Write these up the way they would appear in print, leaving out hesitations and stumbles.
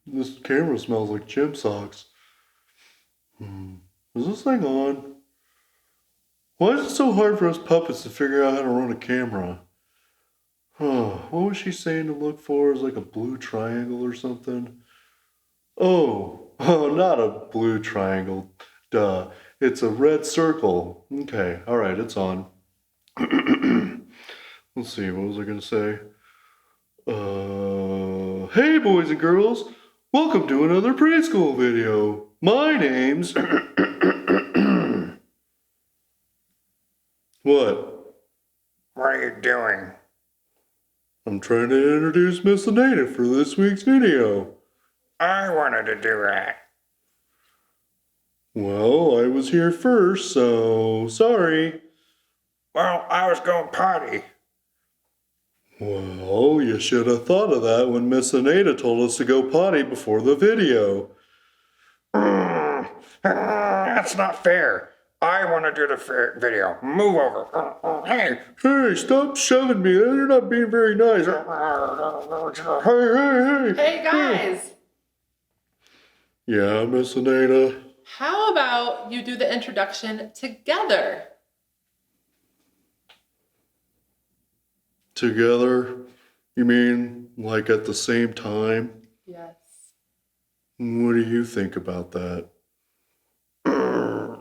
This camera smells like gym socks. Is this thing on? Why is it so hard for us puppets to figure out how to run a camera? What was she saying to look for? Is like a blue triangle or something? Oh, not a blue triangle. Duh. It's a red circle. Okay, alright, it's on. Let's see, what was I gonna say? Hey boys and girls! Welcome to another preschool video. My name's... What? What are you doing? I'm trying to introduce Miss Anita for this week's video. I wanted to do that. Well, I was here first, so sorry. Well, I was going potty. Well, you should have thought of that when Miss Anita told us to go potty before the video. That's not fair. I want to do the video. Move over. Hey. Hey, stop shoving me. You're not being very nice. Hey. Hey guys, Yeah, Miss Anita. how about you do the introduction together? Together? You mean like at the same time? Yes. What do you think about that?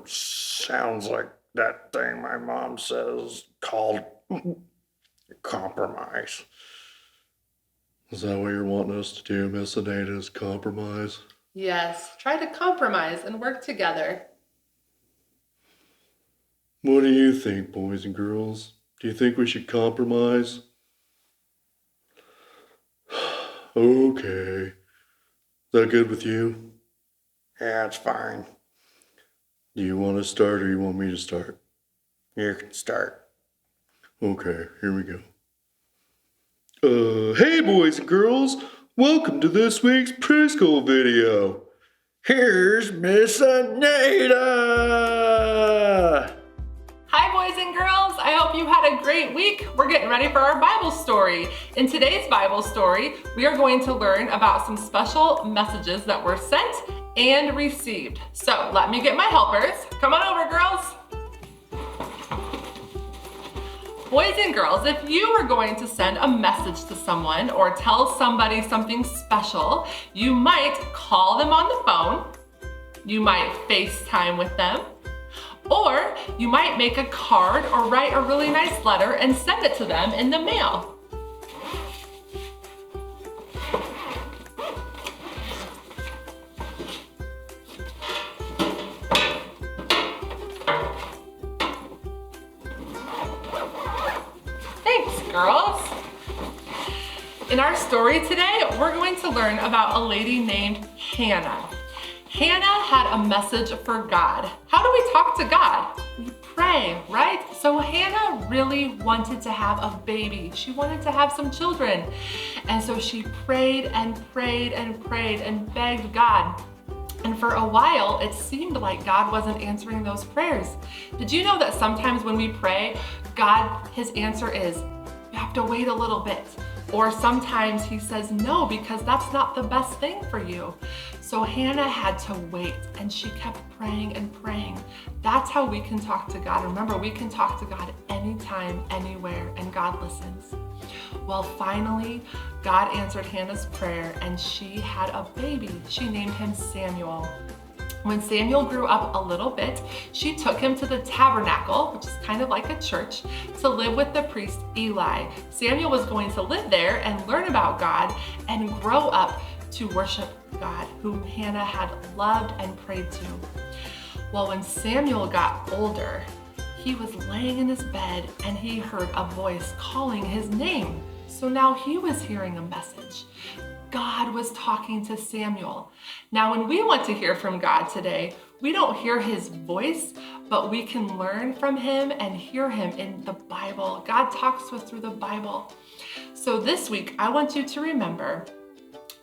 Sounds like that thing my mom says called compromise. Is that what you're wanting us to do, Miss Anita, is compromise? Yes, try to compromise and work together. What do you think, boys and girls? Do you think we should compromise? Okay. Is that good with you? Yeah, it's fine. Do you want to start or you want me to start? You can start. Okay, here we go. Hey boys and girls, welcome to this week's preschool video. Here's Miss Anita! Hi boys and girls, I hope you had a great week. We're getting ready for our Bible story. In today's Bible story, we are going to learn about some special messages that were sent and received. So let me get my helpers. Come on over, girls. Boys and girls, if you were going to send a message to someone or tell somebody something special, you might call them on the phone, you might FaceTime with them, or you might make a card or write a really nice letter and send it to them in the mail. Thanks, girls. In our story today, we're going to learn about a lady named Hannah. Hannah had a message for God. How do we talk to God? We pray, right? So Hannah really wanted to have a baby. She wanted to have some children. And so she prayed and prayed and prayed and begged God. And for a while, it seemed like God wasn't answering those prayers. Did you know that sometimes when we pray, God, his answer is, you have to wait a little bit. Or sometimes he says no, because that's not the best thing for you. So Hannah had to wait, and she kept praying and praying. That's how we can talk to God. Remember, we can talk to God anytime, anywhere, and God listens. Well, finally, God answered Hannah's prayer, and she had a baby. She named him Samuel. When Samuel grew up a little bit, she took him to the tabernacle, which is kind of like a church, to live with the priest Eli. Samuel was going to live there and learn about God and grow up to worship God, whom Hannah had loved and prayed to. Well, when Samuel got older, he was laying in his bed and he heard a voice calling his name. So now he was hearing a message. God was talking to Samuel. Now, when we want to hear from God today, we don't hear his voice, but we can learn from him and hear him in the Bible. God talks to us through the Bible. So this week, I want you to remember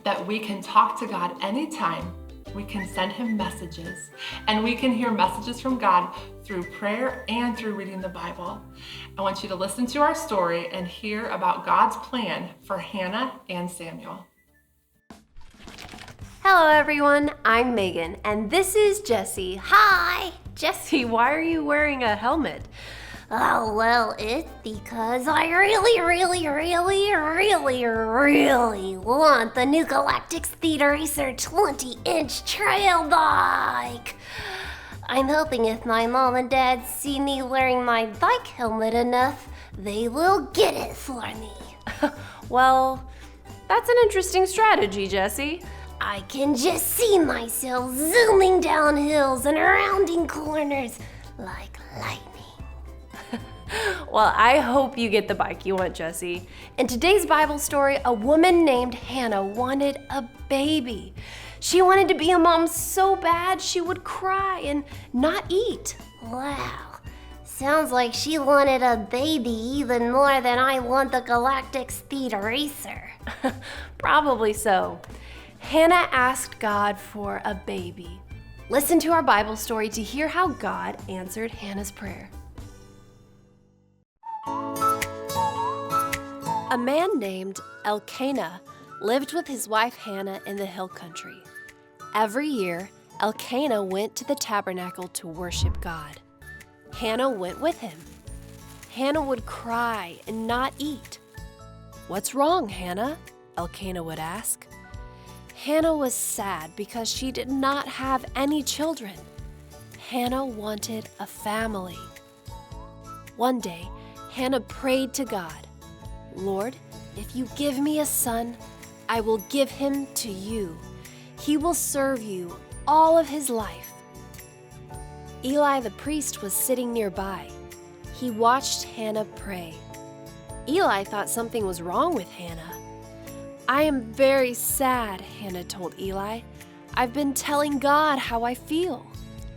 that we can talk to God anytime. We can send him messages, and we can hear messages from God through prayer and through reading the Bible. I want you to listen to our story and hear about God's plan for Hannah and Samuel. Hello everyone, I'm Megan, and this is Jessie. Hi! Jessie, why are you wearing a helmet? Oh, well, it's because I really want the new Galactic's Theater Racer 20-inch trail bike. I'm hoping if my mom and dad see me wearing my bike helmet enough, they will get it for me. Well, that's an interesting strategy, Jessie. I can just see myself zooming down hills and rounding corners like lightning. Well, I hope you get the bike you want, Jessie. In today's Bible story, a woman named Hannah wanted a baby. She wanted to be a mom so bad she would cry and not eat. Wow, sounds like she wanted a baby even more than I want the Galactic's Theater Racer. Probably so. Hannah asked God for a baby. Listen to our Bible story to hear how God answered Hannah's prayer. A man named Elkanah lived with his wife Hannah in the hill country. Every year, Elkanah went to the tabernacle to worship God. Hannah went with him. Hannah would cry and not eat. "What's wrong, Hannah?" Elkanah would ask. Hannah was sad because she did not have any children. Hannah wanted a family. One day, Hannah prayed to God, "Lord, if you give me a son, I will give him to you. He will serve you all of his life." Eli the priest was sitting nearby. He watched Hannah pray. Eli thought something was wrong with Hannah. "I am very sad," Hannah told Eli. "I've been telling God how I feel."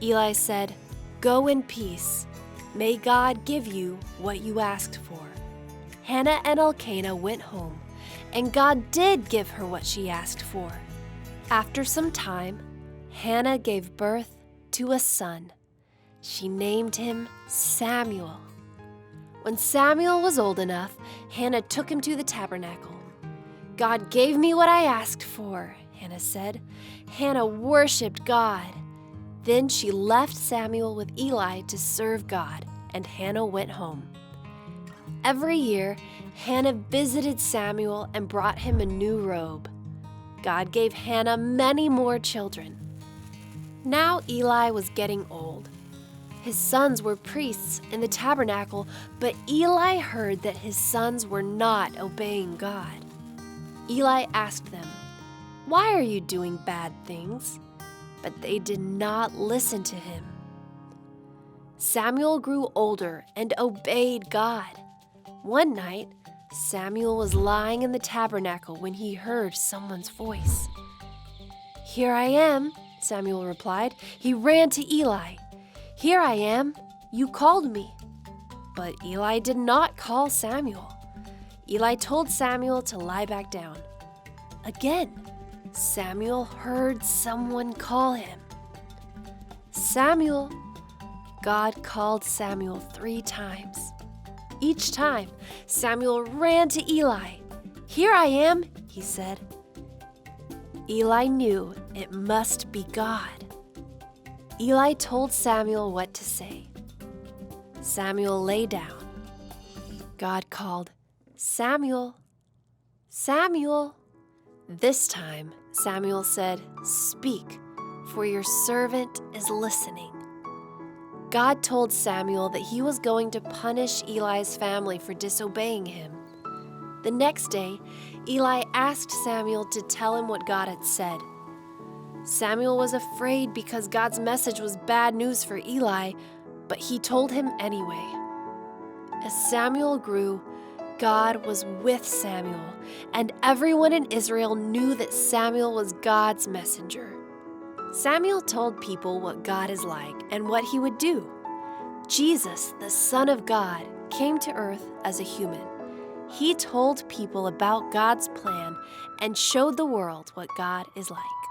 Eli said, "Go in peace. May God give you what you asked for." Hannah and Elkanah went home, and God did give her what she asked for. After some time, Hannah gave birth to a son. She named him Samuel. When Samuel was old enough, Hannah took him to the tabernacle. "God gave me what I asked for," Hannah said. Hannah worshiped God. Then she left Samuel with Eli to serve God, and Hannah went home. Every year, Hannah visited Samuel and brought him a new robe. God gave Hannah many more children. Now Eli was getting old. His sons were priests in the tabernacle, but Eli heard that his sons were not obeying God. Eli asked them, "Why are you doing bad things?" But they did not listen to him. Samuel grew older and obeyed God. One night, Samuel was lying in the tabernacle when he heard someone's voice. "Here I am," Samuel replied. He ran to Eli. "Here I am. You called me." But Eli did not call Samuel. Eli told Samuel to lie back down. Again, Samuel heard someone call him. "Samuel." God called Samuel 3 times. Each time, Samuel ran to Eli. "Here I am," he said. Eli knew it must be God. Eli told Samuel what to say. Samuel lay down. God called, "Samuel, Samuel." This time, Samuel said, "Speak, for your servant is listening." God told Samuel that he was going to punish Eli's family for disobeying him. The next day, Eli asked Samuel to tell him what God had said. Samuel was afraid because God's message was bad news for Eli, but he told him anyway. As Samuel grew, God was with Samuel, and everyone in Israel knew that Samuel was God's messenger. Samuel told people what God is like and what he would do. Jesus, the Son of God, came to earth as a human. He told people about God's plan and showed the world what God is like.